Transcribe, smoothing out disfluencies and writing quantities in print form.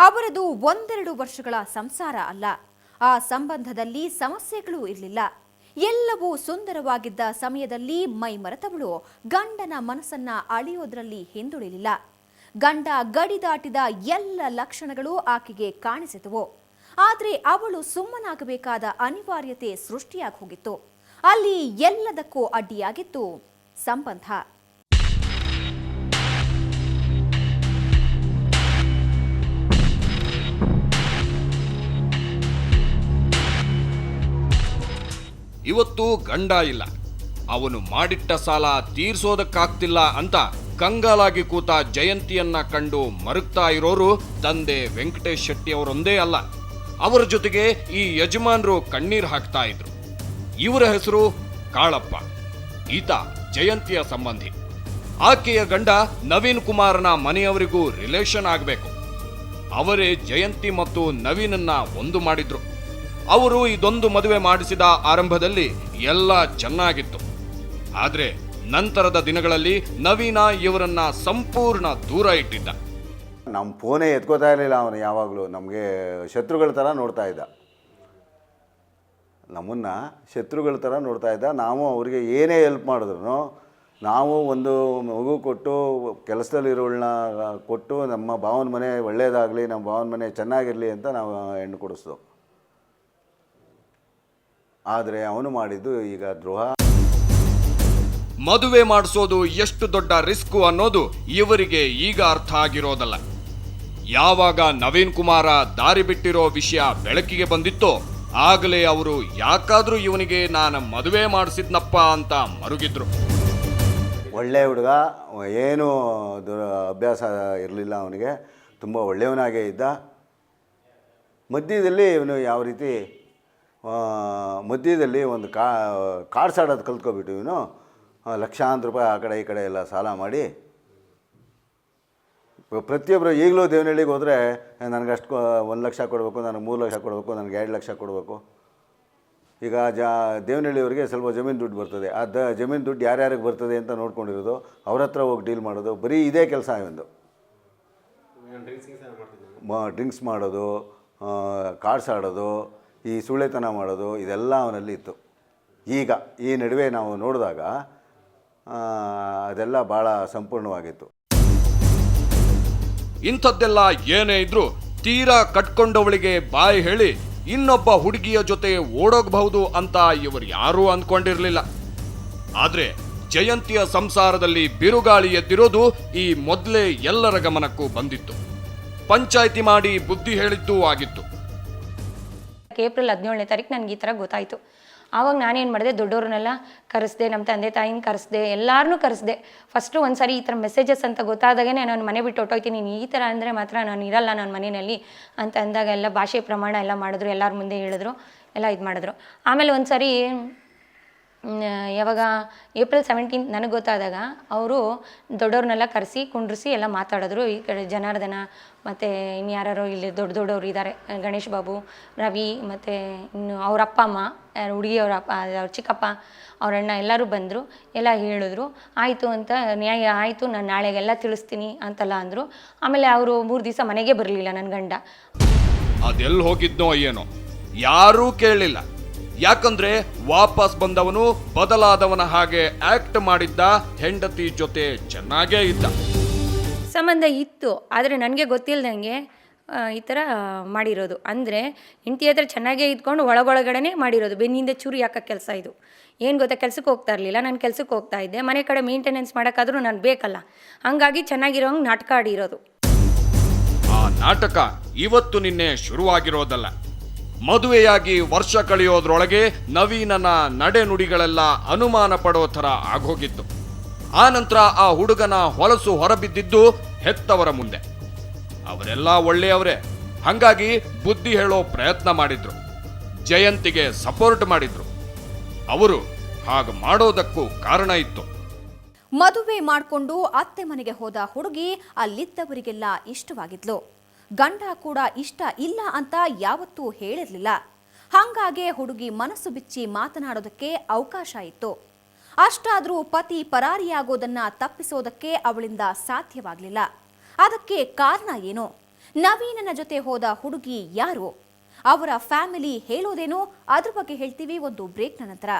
ಅವರದು ಒಂದೆರಡು ವರ್ಷಗಳ ಸಂಸಾರ ಅಲ್ಲ. ಆ ಸಂಬಂಧದಲ್ಲಿ ಸಮಸ್ಯೆಗಳು ಇರಲಿಲ್ಲ. ಎಲ್ಲವೂ ಸುಂದರವಾಗಿದ್ದ ಸಮಯದಲ್ಲಿ ಮೈಮರೆತವಳು ಗಂಡನ ಮನಸ್ಸನ್ನ ಅಳಿಯೋದ್ರಲ್ಲಿ ಹಿಂದುಳಿಲಿಲ್ಲ. ಗಂಡ ಗಡಿ ದಾಟಿದ ಎಲ್ಲ ಲಕ್ಷಣಗಳು ಆಕೆಗೆ ಕಾಣಿಸಿದವು. ಆದರೆ ಅವಳು ಸುಮ್ಮನಾಗಬೇಕಾದ ಅನಿವಾರ್ಯತೆ ಸೃಷ್ಟಿಯಾಗಿ ಹೋಗಿತ್ತು. ಅಲ್ಲಿ ಎಲ್ಲದಕ್ಕೂ ಅಡ್ಡಿಯಾಗಿತ್ತು ಸಂಬಂಧ. ಇವತ್ತು ಗಂಡ ಇಲ್ಲ, ಅವನು ಮಾಡಿಟ್ಟ ಸಾಲ ತೀರ್ಸೋದಕ್ಕಾಗ್ತಿಲ್ಲ ಅಂತ ಕಂಗಾಲಾಗಿ ಕೂತ ಜಯಂತಿಯನ್ನ ಕಂಡು ಮರುಗ್ತಾ ಇರೋರು ತಂದೆ ವೆಂಕಟೇಶ್ ಶೆಟ್ಟಿ ಅವರೊಂದೇ ಅಲ್ಲ, ಅವರ ಜೊತೆಗೆ ಈ ಯಜಮಾನರು ಕಣ್ಣೀರು ಹಾಕ್ತಾ ಇದ್ರು. ಇವರ ಹೆಸರು ಕಾಳಪ್ಪ. ಈತ ಜಯಂತಿಯ ಸಂಬಂಧಿ. ಆಕೆಯ ಗಂಡ ನವೀನ್ ಕುಮಾರನ ಮನೆಯವರಿಗೂ ರಿಲೇಷನ್ ಆಗಬೇಕು. ಅವರೇ ಜಯಂತಿ ಮತ್ತು ನವೀನನ್ನ ಒಂದು ಮಾಡಿದ್ರು. ಅವರು ಇದೊಂದು ಮದುವೆ ಮಾಡಿಸಿದ ಆರಂಭದಲ್ಲಿ ಎಲ್ಲ ಚೆನ್ನಾಗಿತ್ತು. ಆದ್ರೆ ನಂತರದ ದಿನಗಳಲ್ಲಿ ನವೀನ ಇವರನ್ನ ಸಂಪೂರ್ಣ ದೂರ ಇಟ್ಟಿದ್ದ. ನಮ್ಮ ಫೋನೇ ಎತ್ಕೋತಾ ಇರಲಿಲ್ಲ. ಅವನು ಯಾವಾಗಲೂ ನಮಗೆ ಶತ್ರುಗಳ ಥರ ನೋಡ್ತಾ ಇದ್ದ. ನಮ್ಮನ್ನು ಶತ್ರುಗಳ ಥರ ನೋಡ್ತಾ ಇದ್ದ. ನಾವು ಅವರಿಗೆ ಏನೇ ಹೆಲ್ಪ್ ಮಾಡಿದ್ರು, ನಾವು ಒಂದು ಮಗು ಕೊಟ್ಟು ಕೆಲಸದಲ್ಲಿರೋಳನ್ನ ಕೊಟ್ಟು ನಮ್ಮ ಭಾವನ ಮನೆ ಒಳ್ಳೆಯದಾಗಲಿ, ನಮ್ಮ ಭಾವನ ಮನೆ ಚೆನ್ನಾಗಿರಲಿ ಅಂತ ನಾವು ಹೆಣ್ಣು ಕೊಡಿಸ್ದು. ಆದರೆ ಅವನು ಮಾಡಿದ್ದು ಈಗ ದ್ರೋಹ. ಮದುವೆ ಮಾಡಿಸೋದು ಎಷ್ಟು ದೊಡ್ಡ ರಿಸ್ಕು ಅನ್ನೋದು ಇವರಿಗೆ ಈಗ ಅರ್ಥ ಆಗಿರೋದಲ್ಲ. ಯಾವಾಗ ನವೀನ್ ಕುಮಾರ ದಾರಿ ಬಿಟ್ಟಿರೋ ವಿಷಯ ಬೆಳಕಿಗೆ ಬಂದಿತ್ತೋ ಆಗಲೇ ಅವರು ಯಾಕಾದ್ರೂ ಇವನಿಗೆ ನಾನು ಮದುವೆ ಮಾಡಿಸಿದ್ನಪ್ಪ ಅಂತ ಮರುಗಿದ್ರು. ಒಳ್ಳೆ ಹುಡುಗ, ಏನು ಅಭ್ಯಾಸ ಇರಲಿಲ್ಲ ಅವನಿಗೆ, ತುಂಬ ಒಳ್ಳೆಯವನಾಗೇ ಇದ್ದ. ಮಧ್ಯದಲ್ಲಿ ಇವನು ಯಾವ ರೀತಿ ಮಧ್ಯದಲ್ಲಿ ಒಂದು ಕಾರ್ಡ್ಸ್ ಆಡೋದು ಕಲ್ತ್ಕೊಬಿಟ್ಟು ಇವನು ಲಕ್ಷಾಂತರ ರೂಪಾಯಿ ಆ ಕಡೆ ಈ ಕಡೆ ಎಲ್ಲ ಸಾಲ ಮಾಡಿ ಪ್ರತಿಯೊಬ್ಬರು ಈಗಲೂ ದೇವನಹಳ್ಳಿಗೆ ಹೋದರೆ ನನಗೆ ಅಷ್ಟು 1 ಲಕ್ಷ ಕೊಡಬೇಕು, ನನಗೆ 3 ಲಕ್ಷ ಕೊಡಬೇಕು, ನನಗೆ 2 ಲಕ್ಷ ಕೊಡಬೇಕು. ಈಗ ದೇವನಹಳ್ಳಿಯವರಿಗೆ ಸ್ವಲ್ಪ ಜಮೀನು ದುಡ್ಡು ಬರ್ತದೆ. ಆ ಜಮೀನು ದುಡ್ಡು ಯಾರ್ಯಾರಿಗೆ ಬರ್ತದೆ ಅಂತ ನೋಡ್ಕೊಂಡಿರೋದು, ಅವ್ರ ಹತ್ರ ಹೋಗಿ ಡೀಲ್ ಮಾಡೋದು, ಬರೀ ಇದೇ ಕೆಲಸ ಇವಂದು. ಡ್ರಿಂಕ್ಸ್ ಮಾಡೋದು, ಕಾರ್ಡ್ಸ್ ಆಡೋದು, ಈ ಸುಳ್ಳೆತನ ಮಾಡೋದು, ಇದೆಲ್ಲ ಅವನಲ್ಲಿ ಇತ್ತು. ಈಗ ಈ ನಡುವೆ ನಾವು ನೋಡಿದಾಗ ಅದೆಲ್ಲ ಭಾಳ ಸಂಪೂರ್ಣವಾಗಿತ್ತು. ಇಂಥದ್ದೆಲ್ಲ ಏನೇ ಇದ್ರೂ ತೀರಾ ಕಟ್ಕೊಂಡವಳಿಗೆ ಬಾಯಿ ಹೇಳಿ ಇನ್ನೊಬ್ಬ ಹುಡುಗಿಯ ಜೊತೆ ಓಡೋಗಬಹುದು ಅಂತ ಇವರು ಯಾರೂ ಅಂದ್ಕೊಂಡಿರಲಿಲ್ಲ. ಆದ್ರೆ ಜಯಂತಿಯ ಸಂಸಾರದಲ್ಲಿ ಬಿರುಗಾಳಿ ಎದ್ದಿರೋದು ಈ ಮೊದಲೇ ಎಲ್ಲರ ಗಮನಕ್ಕೂ ಬಂದಿತ್ತು. ಪಂಚಾಯಿತಿ ಮಾಡಿ ಬುದ್ಧಿ ಹೇಳಿದ್ದೂ ಆಗಿತ್ತು. ಏಪ್ರಿಲ್ 17ನೇ ತಾರೀಕು ನನಗೆ ಈ ಥರ ಗೊತ್ತಾಯಿತು. ಆವಾಗ ನಾನೇನು ಮಾಡಿದೆ, ದೊಡ್ಡವ್ರನ್ನೆಲ್ಲ ಕರೆಸ್ದೆ, ನಮ್ಮ ತಂದೆ ತಾಯಿನ ಕರೆಸ್ದೆ, ಎಲ್ಲರನ್ನೂ ಕರೆಸ್ದೆ. ಫಸ್ಟು ಒಂದು ಸಾರಿ ಈ ಥರ ಮೆಸೇಜಸ್ ಅಂತ ಗೊತ್ತಾದಾಗೇ ನಾನು ಮನೆ ಬಿಟ್ಟು ಹೊಟ್ಟೋಗ್ತೀನಿ, ನೀನು ಈ ಥರ ಅಂದರೆ ಮಾತ್ರ ನಾನು ಇರಲ್ಲ ನನ್ನ ಮನೆಯಲ್ಲಿ ಅಂತ ಅಂದಾಗ ಎಲ್ಲ ಭಾಷೆ ಪ್ರಮಾಣ ಎಲ್ಲ ಮಾಡಿದ್ರು, ಎಲ್ಲರ ಮುಂದೆ ಹೇಳಿದ್ರು, ಎಲ್ಲ ಇದು ಮಾಡಿದ್ರು. ಆಮೇಲೆ ಒಂದು ಸಾರಿ ಯಾವಾಗ ಏಪ್ರಿಲ್ 17 ನನಗೆ ಗೊತ್ತಾದಾಗ ಅವರು ದೊಡ್ಡವ್ರನ್ನೆಲ್ಲ ಕರೆಸಿ ಕುಂಡ್ರಿಸಿ ಎಲ್ಲ ಮಾತಾಡಿದ್ರು. ಈ ಕಡೆ ಜನಾರ್ದನ ಮತ್ತು ಇನ್ಯಾರು ಇಲ್ಲಿ ದೊಡ್ಡವರು ಇದ್ದಾರೆ, ಗಣೇಶ್ ಬಾಬು, ರವಿ ಮತ್ತು ಇನ್ನು ಅವ್ರ ಅಪ್ಪ ಅಮ್ಮ, ಹುಡುಗಿಯವ್ರ ಅಪ್ಪ, ಅವ್ರ ಚಿಕ್ಕಪ್ಪ, ಅವ್ರ ಅಣ್ಣ ಎಲ್ಲರೂ ಬಂದರು, ಎಲ್ಲ ಹೇಳಿದ್ರು. ಆಯಿತು ಅಂತ, ನ್ಯಾಯ ಆಯಿತು, ನಾನು ನಾಳೆಗೆಲ್ಲ ತಿಳಿಸ್ತೀನಿ ಅಂತೆಲ್ಲ ಅಂದರು. ಆಮೇಲೆ ಅವರು 3 ದಿವಸ ಮನೆಗೆ ಬರಲಿಲ್ಲ ನನ್ನ ಗಂಡ. ಅದೆಲ್ಲಿ ಹೋಗಿದ್ನೋ ಏನೋ ಯಾರೂ ಕೇಳಲಿಲ್ಲ. ಯಾಕಂದ್ರೆ ವಾಪಸ್ ಬಂದವನು ಬದಲಾದವನ ಹಾಗೆ ಆಕ್ಟ್ ಮಾಡಿದ್ದ, ಹೆಂಡತಿ ಜೊತೆ ಚೆನ್ನಾಗೇ ಇದ್ದ. ಸಂಬಂಧ ಇತ್ತು, ಆದರೆ ನನಗೆ ಗೊತ್ತಿಲ್ಲದಂಗೆ ಈ ಥರ ಮಾಡಿರೋದು. ಅಂದರೆ ಹೆಂಡತಿ ಹತ್ರ ಚೆನ್ನಾಗೇ ಇದ್ಕೊಂಡು ಒಳಗೊಳಗಡೆ ಮಾಡಿರೋದು. ಬೆನ್ನಿಂದ ಚೂರು ಯಾಕೆ ಕೆಲಸ ಇದು ಏನು ಗೊತ್ತಾ, ಕೆಲಸಕ್ಕೆ ಹೋಗ್ತಾ ಇರಲಿಲ್ಲ, ನಾನು ಕೆಲಸಕ್ಕೆ ಹೋಗ್ತಾ ಇದ್ದೆ. ಮನೆ ಕಡೆ ಮೇಂಟೆನೆನ್ಸ್ ಮಾಡೋಕ್ಕಾದ್ರೂ ನಾನು ಬೇಕಲ್ಲ, ಹಂಗಾಗಿ ಚೆನ್ನಾಗಿರೋಂಗೆ ನಾಟಕ ಆಡಿರೋದು. ಆ ನಾಟಕ ಇವತ್ತು ನಿನ್ನೆ ಶುರುವಾಗಿರೋದಲ್ಲ. ಮದುವೆಯಾಗಿ ವರ್ಷ ಕಳೆಯೋದ್ರೊಳಗೆ ನವೀನನ ನಡೆನುಡಿಗಳೆಲ್ಲ ಅನುಮಾನ ಪಡೋ ಥರ ಆಗೋಗಿತ್ತು. ಆ ನಂತರ ಆ ಹುಡುಗನ ಹೊಲಸು ಹೊರಬಿದ್ದಿದ್ದು ಹೆತ್ತವರ ಮುಂದೆ. ಅವರೆಲ್ಲ ಒಳ್ಳೆಯವರೇ, ಹಂಗಾಗಿ ಬುದ್ಧಿ ಹೇಳೋ ಪ್ರಯತ್ನ ಮಾಡಿದ್ರು, ಜಯಂತಿಗೆ ಸಪೋರ್ಟ್ ಮಾಡಿದ್ರು. ಅವರು ಹಾಗೆ ಮಾಡೋದಕ್ಕೂ ಕಾರಣ ಇತ್ತು. ಮದುವೆ ಮಾಡಿಕೊಂಡು ಅತ್ತೆ ಮನೆಗೆ ಹೋದ ಹುಡುಗಿ ಅಲ್ಲಿದ್ದವರಿಗೆಲ್ಲ ಇಷ್ಟವಾಗಿದ್ಲು. ಗಂಡ ಕೂಡ ಇಷ್ಟ ಇಲ್ಲ ಅಂತ ಯಾವತ್ತೂ ಹೇಳಿರಲಿಲ್ಲ. ಹಾಗಾಗೆ ಹುಡುಗಿ ಮನಸ್ಸು ಬಿಚ್ಚಿ ಮಾತನಾಡೋದಕ್ಕೆ ಅವಕಾಶ ಇತ್ತು. ಅಷ್ಟಾದರೂ ಪತಿ ಪರಾರಿಯಾಗೋದನ್ನ ತಪ್ಪಿಸೋದಕ್ಕೆ ಅವಳಿಂದ ಸಾಧ್ಯವಾಗಲಿಲ್ಲ. ಅದಕ್ಕೆ ಕಾರಣ ಏನು? ನವೀನನ ಜೊತೆ ಹೋದ ಹುಡುಗಿ ಯಾರು? ಅವರ ಫ್ಯಾಮಿಲಿ ಹೇಳೋದೇನು? ಅದ್ರ ಬಗ್ಗೆ ಹೇಳ್ತೀವಿ ಒಂದು ಬ್ರೇಕ್ನ ನಂತರ.